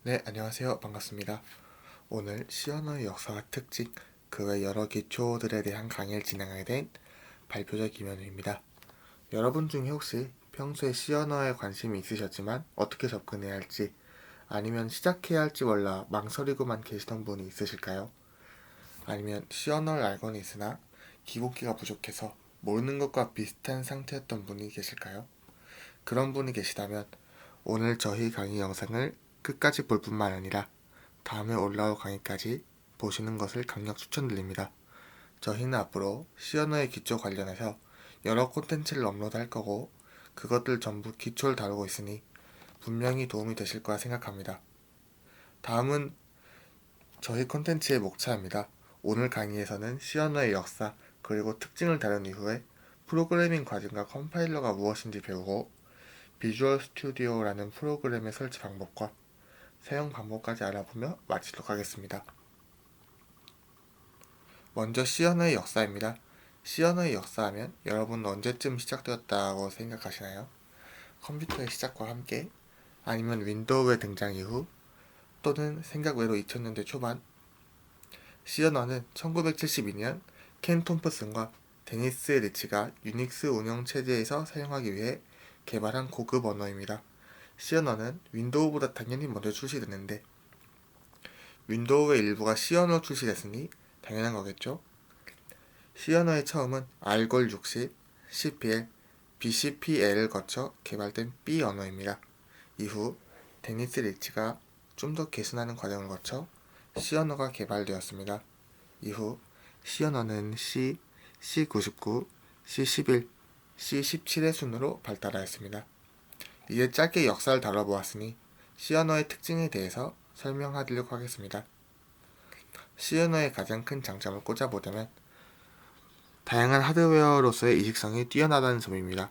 네, 안녕하세요. 반갑습니다. 오늘 C 언어의 역사와 특징, 그 외 여러 기초들에 대한 강의를 진행하게 된 발표자 김현우입니다. 여러분 중에 혹시 평소에 C 언어에 관심이 있으셨지만 어떻게 접근해야 할지, 아니면 시작해야 할지 몰라 망설이고만 계시던 분이 있으실까요? 아니면 C 언어를 알고는 있으나 기본기가 부족해서 모르는 것과 비슷한 상태였던 분이 계실까요? 그런 분이 계시다면 오늘 저희 강의 영상을 끝까지 볼 뿐만 아니라 다음에 올라올 강의까지 보시는 것을 강력 추천드립니다. 저희는 앞으로 C 언어의 기초 관련해서 여러 콘텐츠를 업로드할 거고 그것들 전부 기초를 다루고 있으니 분명히 도움이 되실 거라 생각합니다. 다음은 저희 콘텐츠의 목차입니다. 오늘 강의에서는 C 언어의 역사 그리고 특징을 다룬 이후에 프로그래밍 과정과 컴파일러가 무엇인지 배우고 비주얼 스튜디오라는 프로그램의 설치 방법과 사용 방법까지 알아보며 마치도록 하겠습니다. 먼저 C 언어의 역사입니다. C 언어의 역사하면 여러분 언제쯤 시작되었다고 생각하시나요? 컴퓨터의 시작과 함께, 아니면 윈도우의 등장 이후, 또는 생각 외로 2000년대 초반? C 언어는 1972년 켄 톰프슨과 데니스 리치가 유닉스 운영 체제에서 사용하기 위해 개발한 고급 언어입니다. C 언어는 윈도우보다 당연히 먼저 출시됐는데 윈도우의 일부가 C 언어로 출시됐으니 당연한 거겠죠? C 언어의 처음은 알골 60, CPL, BCPL을 거쳐 개발된 B 언어입니다. 이후 데니스 리치가 좀 더 개선하는 과정을 거쳐 C 언어가 개발되었습니다. 이후 C 언어는 C, C99, C11, C17의 순으로 발달하였습니다. 이제 짧게 역사를 다뤄보았으니 C 언어의 특징에 대해서 설명하도록 하겠습니다. C 언어의 가장 큰 장점을 꽂아보자면 다양한 하드웨어로서의 이식성이 뛰어나다는 점입니다.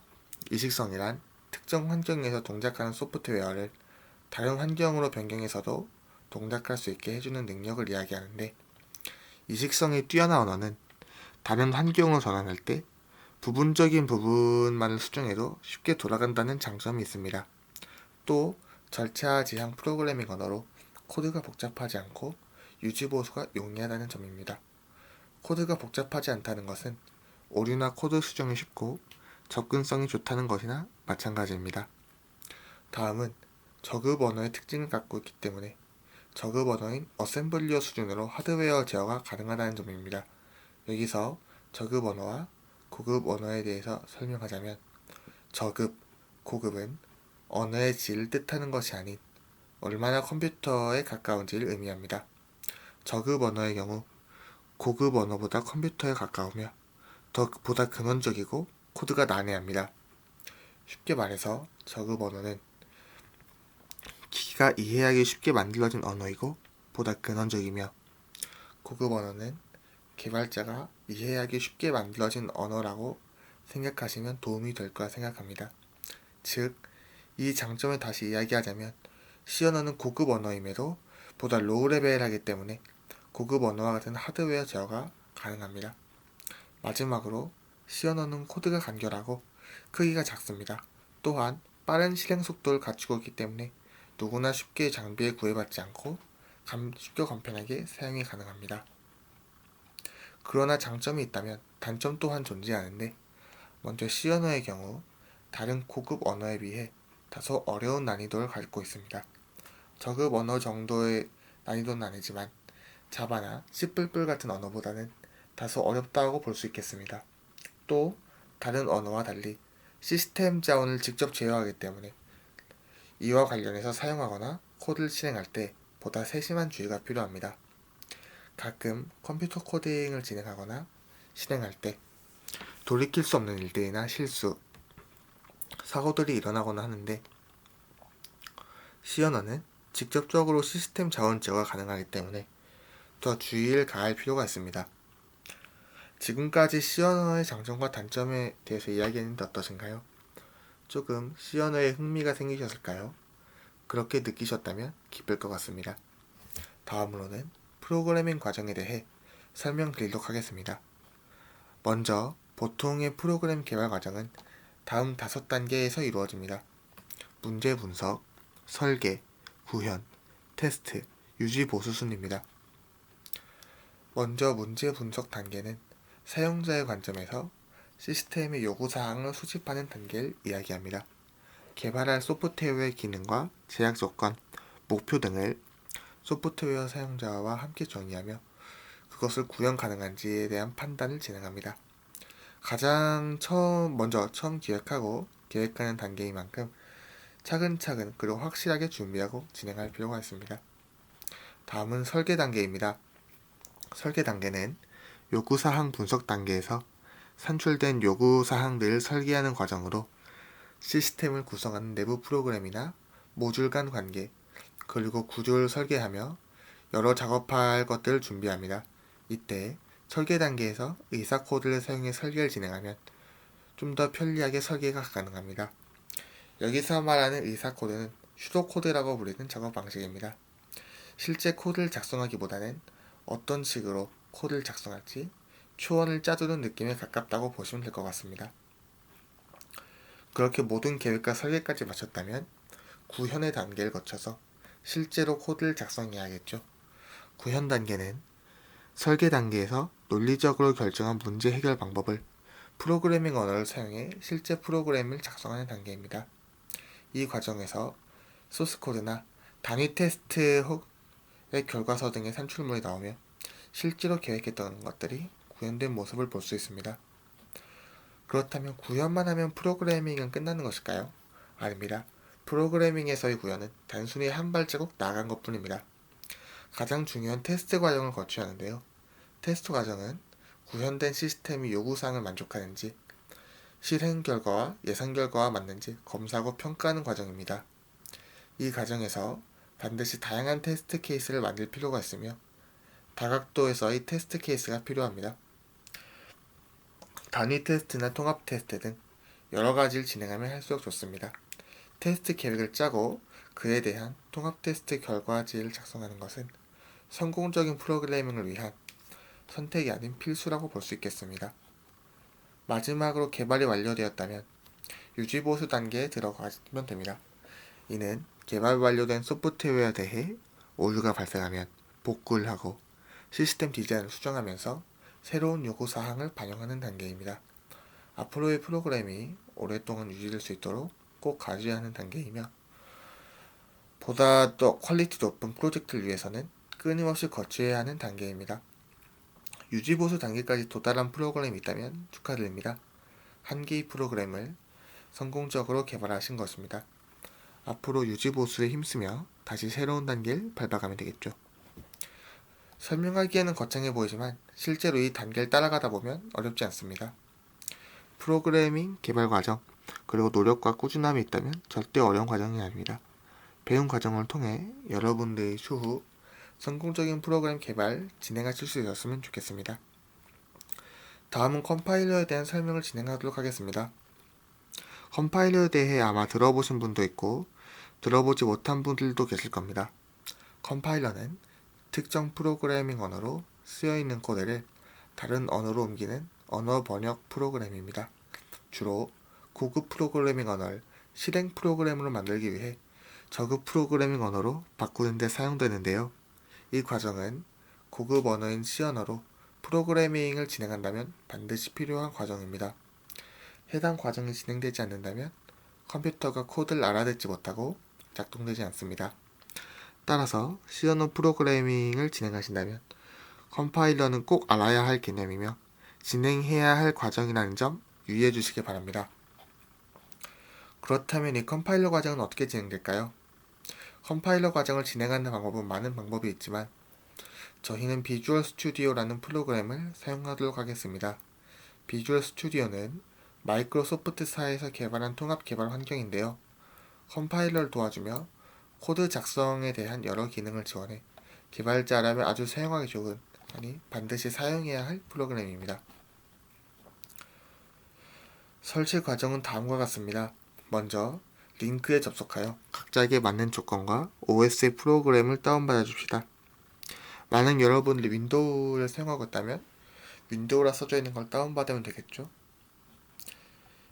이식성이란 특정 환경에서 동작하는 소프트웨어를 다른 환경으로 변경해서도 동작할 수 있게 해주는 능력을 이야기하는데, 이식성이 뛰어난 언어는 다른 환경으로 전환할 때 부분적인 부분만을 수정해도 쉽게 돌아간다는 장점이 있습니다. 또 절차 지향 프로그래밍 언어로 코드가 복잡하지 않고 유지보수가 용이하다는 점입니다. 코드가 복잡하지 않다는 것은 오류나 코드 수정이 쉽고 접근성이 좋다는 것이나 마찬가지입니다. 다음은 저급 언어의 특징을 갖고 있기 때문에 저급 언어인 어셈블리어 수준으로 하드웨어 제어가 가능하다는 점입니다. 여기서 저급 언어와 고급 언어에 대해서 설명하자면, 저급, 고급은 언어의 질을 뜻하는 것이 아닌 얼마나 컴퓨터에 가까운지를 의미합니다. 저급 언어의 경우 고급 언어보다 컴퓨터에 가까우며 보다 근원적이고 코드가 난해합니다. 쉽게 말해서 저급 언어는 기기가 이해하기 쉽게 만들어진 언어이고 보다 근원적이며, 고급 언어는 개발자가 이해하기 쉽게 만들어진 언어라고 생각하시면 도움이 될 거라 생각합니다. 즉, 이 장점을 다시 이야기하자면 C 언어는 고급 언어임에도 보다 로우 레벨하기 때문에 고급 언어와 같은 하드웨어 제어가 가능합니다. 마지막으로 C 언어는 코드가 간결하고 크기가 작습니다. 또한 빠른 실행 속도를 갖추고 있기 때문에 누구나 쉽게 장비에 구애받지 않고 쉽게 간편하게 사용이 가능합니다. 그러나 장점이 있다면 단점 또한 존재하는데, 먼저 C 언어의 경우 다른 고급 언어에 비해 다소 어려운 난이도를 갖고 있습니다. 저급 언어 정도의 난이도는 아니지만 자바나 C++ 같은 언어보다는 다소 어렵다고 볼 수 있겠습니다. 또 다른 언어와 달리 시스템 자원을 직접 제어하기 때문에 이와 관련해서 사용하거나 코드를 실행할 때 보다 세심한 주의가 필요합니다. 가끔 컴퓨터 코딩을 진행하거나 실행할 때 돌이킬 수 없는 일들이나 실수, 사고들이 일어나거나 하는데, C 언어는 직접적으로 시스템 자원 제어가 가능하기 때문에 더 주의를 가할 필요가 있습니다. 지금까지 C 언어의 장점과 단점에 대해서 이야기했는데 어떠신가요? 조금 C 언어에 흥미가 생기셨을까요? 그렇게 느끼셨다면 기쁠 것 같습니다. 다음으로는 프로그래밍 과정에 대해 설명드리도록 하겠습니다. 먼저 보통의 프로그램 개발 과정은 다음 5단계에서 이루어집니다. 문제 분석, 설계, 구현, 테스트, 유지 보수 순입니다. 먼저 문제 분석 단계는 사용자의 관점에서 시스템의 요구사항을 수집하는 단계를 이야기합니다. 개발할 소프트웨어의 기능과 제약 조건, 목표 등을 소프트웨어 사용자와 함께 정의하며 그것을 구현 가능한지에 대한 판단을 진행합니다. 먼저 처음 기획하고 계획하는 단계인 만큼 차근차근 그리고 확실하게 준비하고 진행할 필요가 있습니다. 다음은 설계 단계입니다. 설계 단계는 요구사항 분석 단계에서 산출된 요구사항들을 설계하는 과정으로 시스템을 구성하는 내부 프로그램이나 모듈 간 관계, 그리고 구조를 설계하며 여러 작업할 것들을 준비합니다. 이때 설계 단계에서 의사 코드를 사용해 설계를 진행하면 좀 더 편리하게 설계가 가능합니다. 여기서 말하는 의사 코드는 슈도 코드라고 부르는 작업 방식입니다. 실제 코드를 작성하기보다는 어떤 식으로 코드를 작성할지 초원을 짜두는 느낌에 가깝다고 보시면 될 것 같습니다. 그렇게 모든 계획과 설계까지 마쳤다면 구현의 단계를 거쳐서 실제로 코드를 작성해야겠죠. 구현 단계는 설계 단계에서 논리적으로 결정한 문제 해결 방법을 프로그래밍 언어를 사용해 실제 프로그램을 작성하는 단계입니다. 이 과정에서 소스코드나 단위 테스트의 결과서 등의 산출물이 나오며 실제로 계획했던 것들이 구현된 모습을 볼 수 있습니다. 그렇다면 구현만 하면 프로그래밍은 끝나는 것일까요? 아닙니다. 프로그래밍에서의 구현은 단순히 한 발자국 나아간 것뿐입니다. 가장 중요한 테스트 과정을 거쳐야 하는데요. 테스트 과정은 구현된 시스템이 요구사항을 만족하는지, 실행 결과와 예상 결과와 맞는지 검사하고 평가하는 과정입니다. 이 과정에서 반드시 다양한 테스트 케이스를 만들 필요가 있으며 다각도에서의 테스트 케이스가 필요합니다. 단위 테스트나 통합 테스트 등 여러 가지를 진행하면 할수록 좋습니다. 테스트 계획을 짜고 그에 대한 통합 테스트 결과지를 작성하는 것은 성공적인 프로그래밍을 위한 선택이 아닌 필수라고 볼 수 있겠습니다. 마지막으로 개발이 완료되었다면 유지보수 단계에 들어가면 됩니다. 이는 개발 완료된 소프트웨어에 대해 오류가 발생하면 복구를 하고 시스템 디자인을 수정하면서 새로운 요구사항을 반영하는 단계입니다. 앞으로의 프로그램이 오랫동안 유지될 수 있도록 꼭 가져야 하는 단계이며 보다 더 퀄리티 높은 프로젝트를 위해서는 끊임없이 거쳐야 하는 단계입니다. 유지보수 단계까지 도달한 프로그램이 있다면 축하드립니다. 한 개의 프로그램을 성공적으로 개발하신 것입니다. 앞으로 유지보수에 힘쓰며 다시 새로운 단계를 밟아가면 되겠죠. 설명하기에는 거창해 보이지만 실제로 이 단계를 따라가다 보면 어렵지 않습니다. 프로그래밍 개발 과정, 그리고 노력과 꾸준함이 있다면 절대 어려운 과정이 아닙니다. 배운 과정을 통해 여러분들의 추후 성공적인 프로그램 개발 진행하실 수 있었으면 좋겠습니다. 다음은 컴파일러에 대한 설명을 진행하도록 하겠습니다. 컴파일러에 대해 아마 들어보신 분도 있고 들어보지 못한 분들도 계실 겁니다. 컴파일러는 특정 프로그래밍 언어로 쓰여있는 코드를 다른 언어로 옮기는 언어 번역 프로그램입니다. 주로 고급 프로그래밍 언어를 실행 프로그램으로 만들기 위해 저급 프로그래밍 언어로 바꾸는 데 사용되는데요. 이 과정은 고급 언어인 C 언어로 프로그래밍을 진행한다면 반드시 필요한 과정입니다. 해당 과정이 진행되지 않는다면 컴퓨터가 코드를 알아듣지 못하고 작동되지 않습니다. 따라서 C 언어 프로그래밍을 진행하신다면 컴파일러는 꼭 알아야 할 개념이며 진행해야 할 과정이라는 점 유의해 주시기 바랍니다. 그렇다면 이 컴파일러 과정은 어떻게 진행될까요? 컴파일러 과정을 진행하는 방법은 많은 방법이 있지만 저희는 비주얼 스튜디오라는 프로그램을 사용하도록 하겠습니다. 비주얼 스튜디오는 마이크로소프트사에서 개발한 통합 개발 환경인데요. 컴파일러를 도와주며 코드 작성에 대한 여러 기능을 지원해 개발자라면 아주 사용하기 좋은, 아니 반드시 사용해야 할 프로그램입니다. 설치 과정은 다음과 같습니다. 먼저 링크에 접속하여 각자에게 맞는 조건과 OS의 프로그램을 다운받아 줍시다. 만약 여러분들이 윈도우를 사용하고 있다면 윈도우라 써져 있는 걸 다운받으면 되겠죠.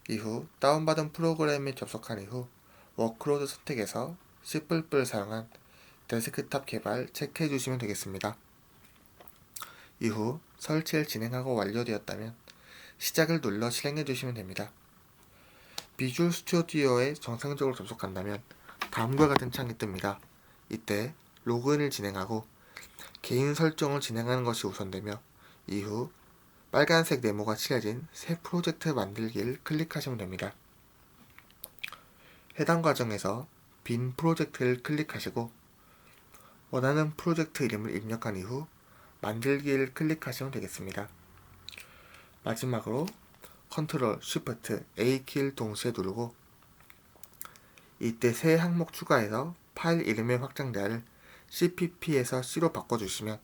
이후 다운받은 프로그램에 접속한 이후 워크로드 선택에서 C++을 사용한 데스크탑 개발 체크해 주시면 되겠습니다. 이후 설치를 진행하고 완료되었다면 시작을 눌러 실행해 주시면 됩니다. 비주얼 스튜디오에 정상적으로 접속한다면 다음과 같은 창이 뜹니다. 이때 로그인을 진행하고 개인 설정을 진행하는 것이 우선되며 이후 빨간색 네모가 칠해진 새 프로젝트 만들기를 클릭하시면 됩니다. 해당 과정에서 빈 프로젝트를 클릭하시고 원하는 프로젝트 이름을 입력한 이후 만들기를 클릭하시면 되겠습니다. 마지막으로 컨트롤, 쉬프트, A키를 동시에 누르고 이때 새 항목 추가해서 파일 이름의 확장자를 cpp에서 c로 바꿔주시면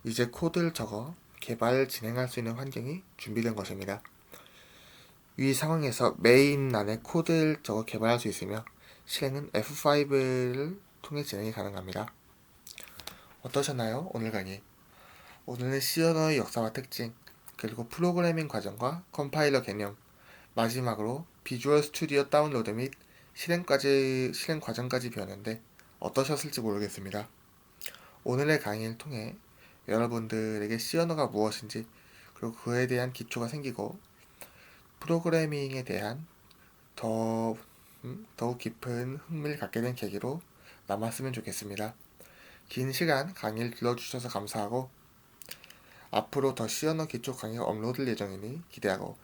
이제 코드를 적어 개발을 진행할 수 있는 환경이 준비된 것입니다. 위 상황에서 메인란에 코드를 적어 개발할 수 있으며 실행은 F5를 통해 진행이 가능합니다. 어떠셨나요? 오늘 강의. 오늘은 C 언어의 역사와 특징, 그리고 프로그래밍 과정과 컴파일러 개념, 마지막으로 비주얼 스튜디오 다운로드 및 실행 과정까지 배웠는데 어떠셨을지 모르겠습니다. 오늘의 강의를 통해 여러분들에게 C 언어가 무엇인지 그리고 그에 대한 기초가 생기고 프로그래밍에 대한 더욱 깊은 흥미를 갖게 된 계기로 남았으면 좋겠습니다. 긴 시간 강의를 들어주셔서 감사하고 앞으로 더 C 언어 기초 강의가 업로드 예정이니 기대하고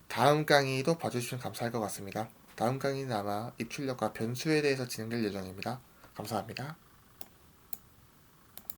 다음 강의도 봐주시면 감사할 것 같습니다. 다음 강의는 아마 입출력과 변수에 대해서 진행될 예정입니다. 감사합니다.